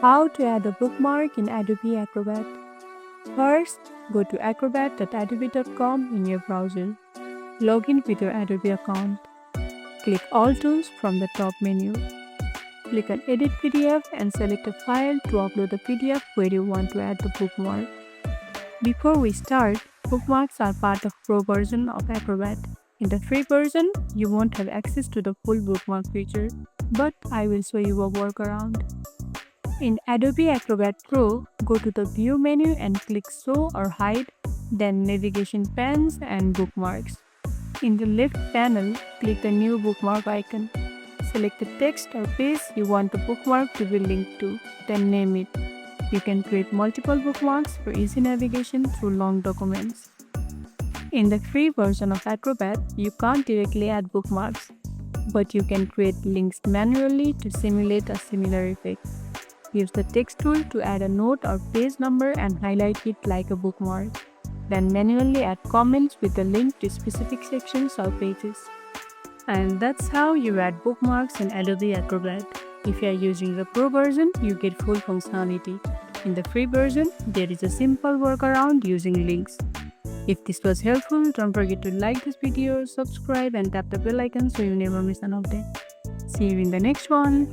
How to add a bookmark in Adobe Acrobat. First, go to acrobat.adobe.com in your browser. Log in with your Adobe account. Click All Tools from the top menu. Click on Edit PDF and select a file to upload the PDF where you want to add the bookmark. Before we start, bookmarks are part of Pro version of Acrobat. In the free version, you won't have access to the full bookmark feature, but I will show you a workaround. In Adobe Acrobat Pro, go to the View menu and click Show or Hide, then Navigation Pans and Bookmarks. In the left panel, click the New Bookmark icon. Select the text or page you want the bookmark to be linked to, then name it. You can create multiple bookmarks for easy navigation through long documents. In the free version of Acrobat, you can't directly add bookmarks, but you can create links manually to simulate a similar effect. Use the text tool to add a note or page number and highlight it like a bookmark. Then manually add comments with a link to specific sections or pages. And that's how you add bookmarks in Adobe Acrobat. If you are using the Pro version, you get full functionality. In the free version, there is a simple workaround using links. If this was helpful, don't forget to like this video, subscribe and tap the bell icon so you never miss an update. See you in the next one.